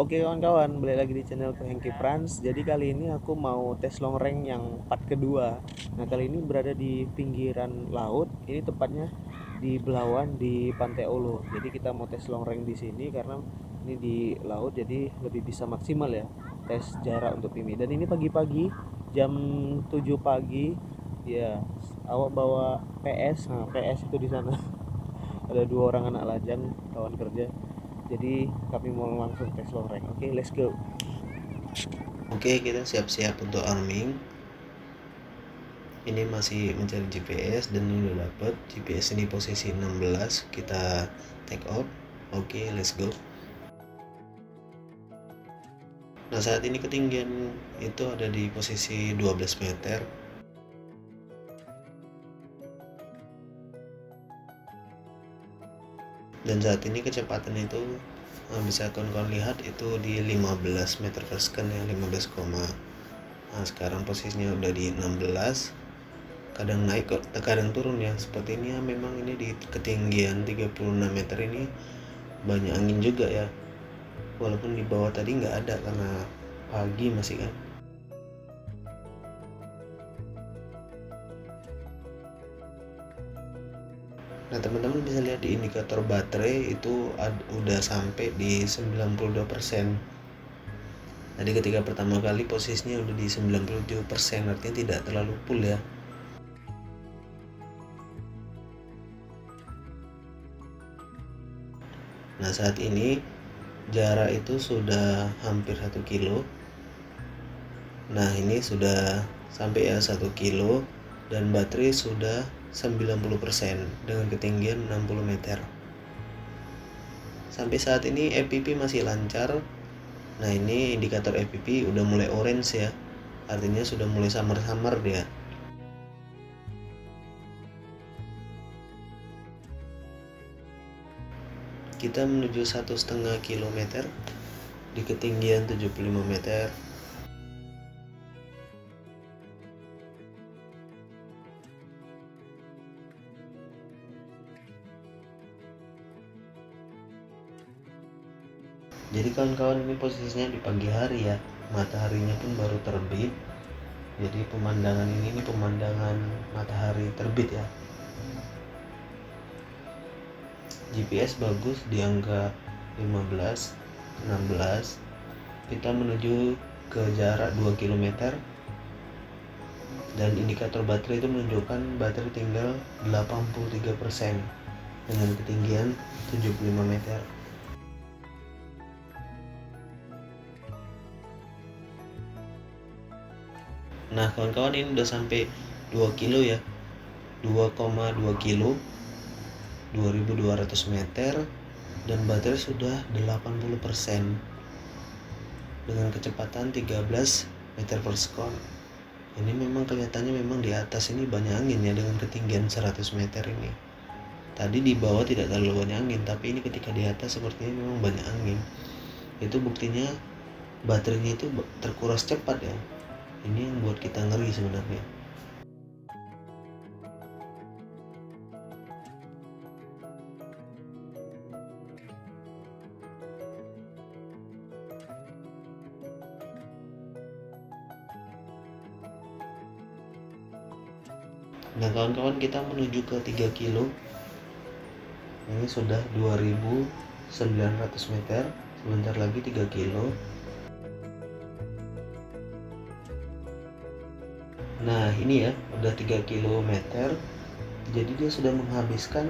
Oke kawan-kawan, balik lagi di channel Hengki Frans. Jadi kali ini aku mau tes long rank yang part kedua. Nah kali ini berada di pinggiran laut. Ini tepatnya di Belawan di Pantai Olo. Jadi kita mau tes long rank di sini karena ini di laut, jadi lebih bisa maksimal ya tes jarak untuk PIMI. Dan ini pagi-pagi jam 7 pagi. Ya, awak bawa PS. Nah PS itu di sana. Ada 2 orang anak lajang kawan kerja, jadi kami mau langsung tes long rank. Oke, let's go. Oke, kita siap-siap untuk arming. Ini masih mencari GPS dan ini udah dapet GPS ini posisi 16. Kita take off. Oke, let's go. Nah, saat ini ketinggian itu ada di posisi 12 meter. Dan saat ini kecepatan itu bisa kawan-kawan lihat itu di 15 meter per second ya, 15, nah sekarang posisinya udah di 16. Kadang naik kadang turun ya, seperti ini ya. Memang ini di ketinggian 36 meter ini banyak angin juga ya, walaupun di bawah tadi nggak ada karena pagi masih kan. Nah teman-teman bisa lihat di indikator baterai itu udah sampai di 92%. Jadi ketika pertama kali posisinya udah di 97%, artinya tidak terlalu full ya. Nah saat ini jarak itu sudah hampir 1 kilo. Nah ini sudah sampai ya 1 kilo dan baterai sudah 90% dengan ketinggian 60 meter. Sampai saat ini FPV masih lancar. Nah ini indikator FPV udah mulai orange ya, artinya sudah mulai samar-samar dia. Kita menuju 1,5 kilometer di ketinggian 75 meter. Jadi kawan-kawan, ini posisinya di pagi hari ya, mataharinya pun baru terbit. Jadi pemandangan ini pemandangan matahari terbit ya. GPS bagus di angka 15, 16. Kita menuju ke jarak 2 km dan indikator baterai itu menunjukkan baterai tinggal 83% dengan ketinggian 75 meter. Nah kawan-kawan, ini udah sampai 2 kilo ya, 2,2 kilo, 2200 meter dan baterai sudah 80% dengan kecepatan 13 meter per second. Ini memang kelihatannya memang di atas ini banyak angin ya dengan ketinggian 100 meter ini. Tadi di bawah tidak terlalu banyak angin, tapi ini ketika di atas sepertinya memang banyak angin. Itu buktinya baterainya itu terkuras cepat ya. Ini yang buat kita ngeri sebenarnya. Nah kawan-kawan, kita menuju ke 3 kilo. Ini sudah 2900 meter. Sebentar lagi 3 kilo. Nah ini ya, udah 3 kilometer. Jadi dia sudah menghabiskan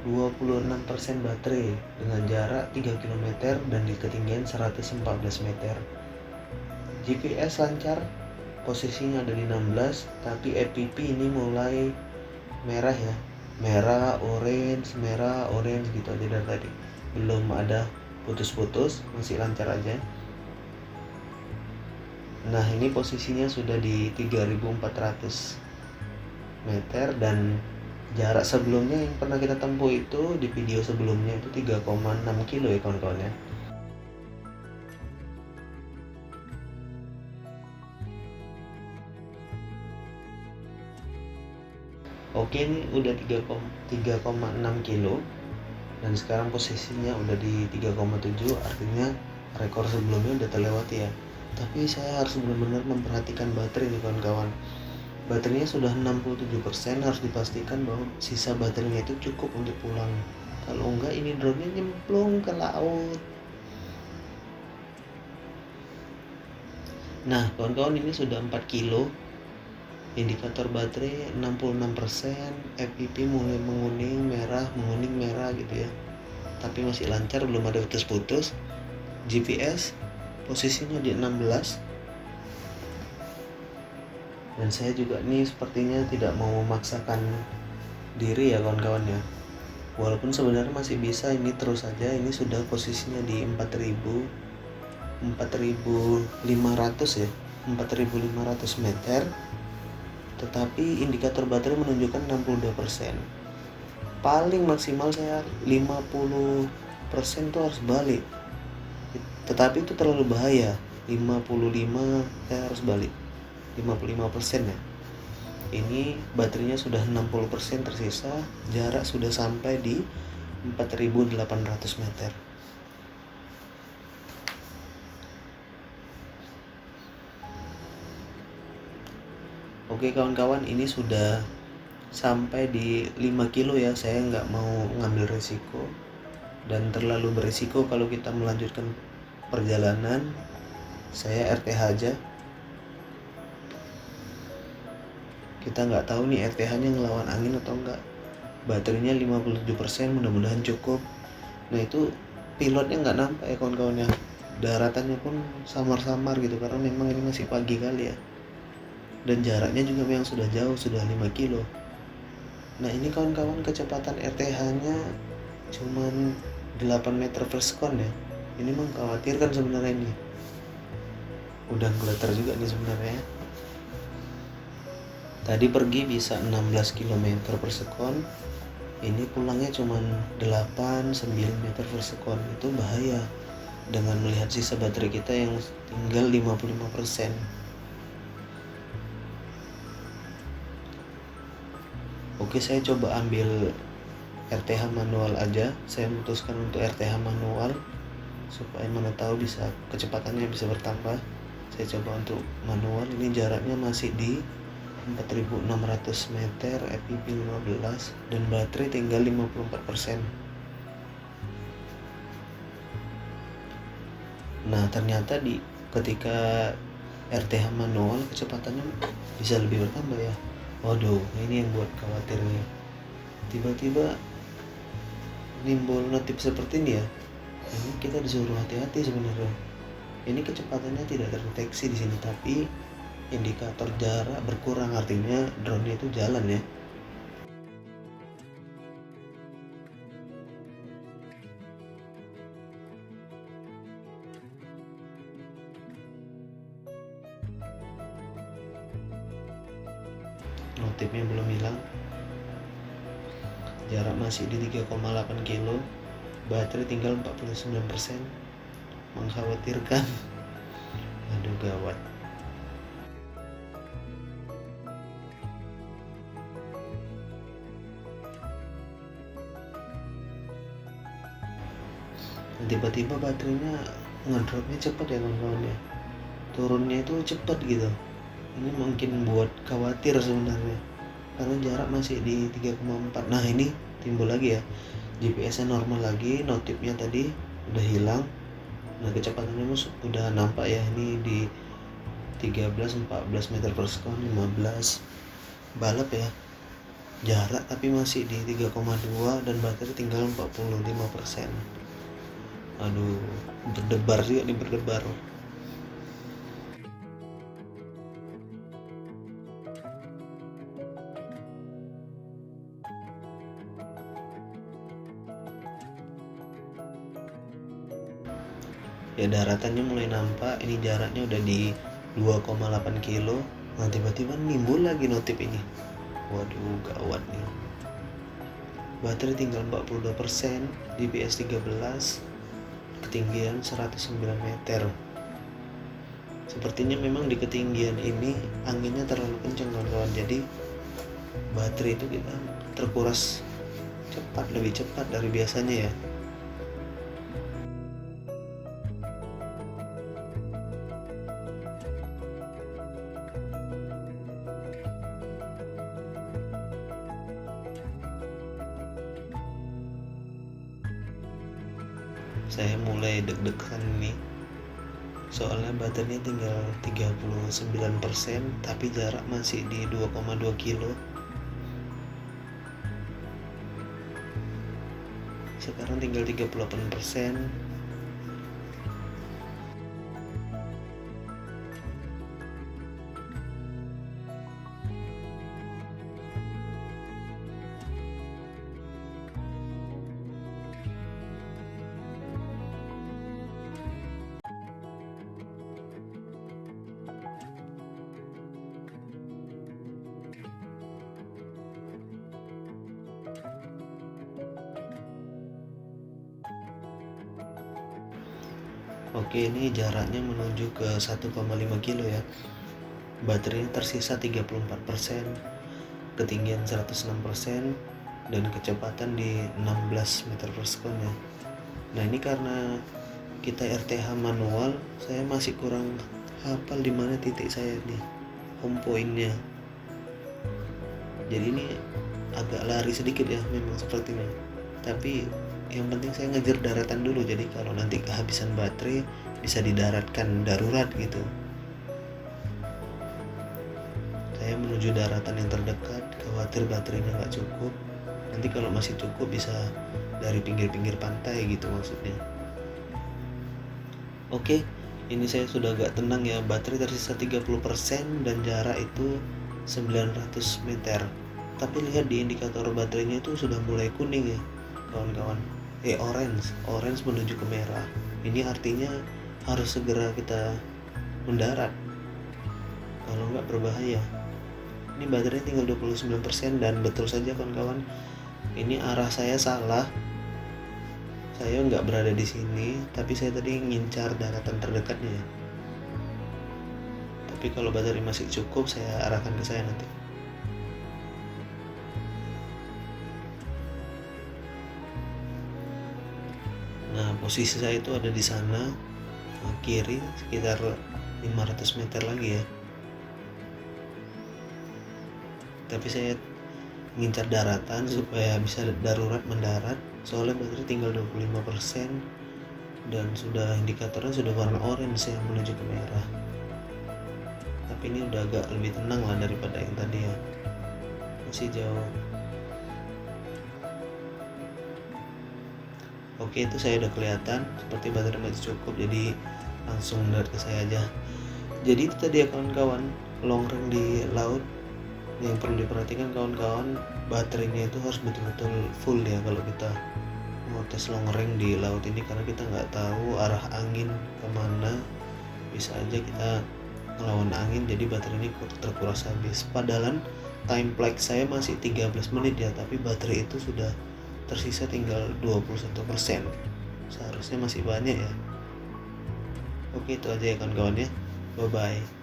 26% baterai dengan jarak 3 km dan di ketinggian 114 meter. GPS lancar, posisinya ada di 16, tapi FPV ini mulai merah ya. Merah, orange gitu aja dari tadi. Belum ada putus-putus, masih lancar aja. Nah ini posisinya sudah di 3400 meter dan jarak sebelumnya yang pernah kita tempuh itu di video sebelumnya itu 3,6 kilo ya kawan-kawan ya. Oke, ini udah 3,6 kilo dan sekarang posisinya udah di 3,7, artinya rekor sebelumnya udah terlewati ya. Tapi saya harus benar-benar memperhatikan baterai nih kawan-kawan. Baterainya sudah 67%, harus dipastikan bahwa sisa baterainya itu cukup untuk pulang. Kalau enggak ini drone-nya nyemplung ke laut. Nah kawan-kawan, ini sudah 4 kilo. Indikator baterai 66%, FPV mulai menguning merah gitu ya. Tapi masih lancar, belum ada putus-putus. GPS posisinya di 16. Dan saya juga nih sepertinya tidak mau memaksakan diri ya kawan-kawan ya. Walaupun sebenarnya masih bisa ini terus saja. Ini sudah posisinya di 4.500 ya, 4.500 meter. Tetapi indikator baterai menunjukkan 62%. Paling maksimal saya 50% tuh harus balik. Tetapi itu terlalu bahaya. 55 saya harus balik. 55% ya. Ini baterainya sudah 60% tersisa, jarak sudah sampai di 4.800 meter. Oke kawan-kawan, ini sudah sampai di 5 kilo ya. Saya nggak mau ngambil resiko, dan terlalu berisiko kalau kita melanjutkan perjalanan. Saya RTH aja. Kita nggak tahu nih RTH-nya ngelawan angin atau enggak. Baterainya 57%, mudah-mudahan cukup. Nah itu pilotnya nggak nampak ya kawan-kawan ya. Daratannya pun samar-samar gitu, karena memang ini masih pagi kali ya. Dan jaraknya juga memang sudah jauh, sudah 5 kilo. Nah ini kawan-kawan, kecepatan RTH-nya cuman 8 meter per sekon ya. Ini mengkhawatirkan sebenarnya ini. Udah geletar juga nih sebenarnya. Tadi pergi bisa 16 km per sekon. Ini pulangnya cuman 8-9 meter per sekon. Itu bahaya dengan melihat sisa baterai kita yang tinggal 55%. Oke, saya coba ambil RTH manual aja. Saya memutuskan untuk RTH manual supaya mana tahu bisa kecepatannya bisa bertambah. Saya coba untuk manual. Ini jaraknya masih di 4.600 meter, FPV 15, dan baterai tinggal 54%. Nah ternyata ketika RTH manual kecepatannya bisa lebih bertambah ya. Waduh, ini yang buat khawatir nih. Tiba-tiba nimbul notif seperti ini ya. Ini kita disuruh hati-hati sebenarnya. Ini kecepatannya tidak terdeteksi di sini, tapi indikator jarak berkurang, artinya drone-nya itu jalan ya. Notifnya belum hilang. Jarak masih di 3,8 kilo. Baterai tinggal 49%. Mengkhawatirkan. Aduh gawat. Tiba-tiba baterainya ngedropnya cepat ya kawan-kawan ya. Turunnya itu cepat gitu. Ini mungkin buat khawatir sebenarnya, karena jarak masih di 3,4. Nah ini timbul lagi ya, GPS-nya normal lagi, notifnya tadi udah hilang. Nah kecepatannya udah nampak ya, ini di 13-14 meter per sekon, 15 balap ya jarak, tapi masih di 3,2 dan baterai tinggal 45%. Aduh, berdebar juga nih, berdebar. Ya daratannya mulai nampak, ini jaraknya udah di 2,8 kilo. Nah tiba-tiba nimbul lagi notif ini. Waduh gawat nih. Baterai tinggal 42%, GPS 13, ketinggian 109 meter. Sepertinya memang di ketinggian ini anginnya terlalu kencang kawan-kawan, jadi baterai itu kita terkuras cepat, lebih cepat dari biasanya ya. saya mulai deg-degan nih, soalnya baterainya tinggal 39%, tapi jarak masih di 2,2 kilo. Sekarang tinggal 38%. Oke, ini jaraknya menuju ke 1,5 kilo ya. Baterainya tersisa 34%, ketinggian 106%, dan kecepatan di 16 meter per second ya. Nah, ini karena kita RTH manual, saya masih kurang hafal di mana titik saya nih, home point-nya. Jadi ini agak lari sedikit ya memang sepertinya. Tapi yang penting saya ngejar daratan dulu, jadi kalau nanti kehabisan baterai bisa didaratkan darurat gitu. Saya menuju daratan yang terdekat, khawatir baterainya nggak cukup. Nanti kalau masih cukup bisa dari pinggir-pinggir pantai gitu maksudnya. Oke, ini saya sudah agak tenang ya, baterai tersisa 30% dan jarak itu 900 meter. Tapi lihat di indikator baterainya itu sudah mulai kuning ya kawan-kawan, orange menuju ke merah. Ini artinya harus segera kita mendarat, kalau nggak berbahaya. Ini baterainya tinggal 29% dan betul saja kawan-kawan, ini arah saya salah. Saya nggak berada di sini, tapi saya tadi ngincar daratan terdekatnya. Tapi kalau baterai masih cukup, saya arahkan ke saya nanti. Nah, posisi saya itu ada di sana, kiri sekitar 500 meter lagi ya. Tapi saya ngincar daratan supaya bisa darurat mendarat, soalnya baterai tinggal 25% dan sudah indikatornya sudah warna orange ya menuju ke merah. Tapi ini udah agak lebih tenang lah daripada yang tadi ya, masih jauh. Oke, itu saya udah kelihatan seperti baterai masih cukup, jadi langsung mendarat ke saya aja. Jadi itu tadi ya kawan-kawan, long range di laut. Yang perlu diperhatikan kawan-kawan, baterainya itu harus betul-betul full ya kalau kita mau tes long range di laut ini, karena kita nggak tahu arah angin kemana, bisa aja kita ngelawan angin jadi baterai ini terkuras habis. Padahal time flight saya masih 13 menit ya, tapi baterai itu sudah tersisa tinggal 21%. Seharusnya masih banyak ya. Oke, itu aja ya kawan-kawan ya. Bye bye.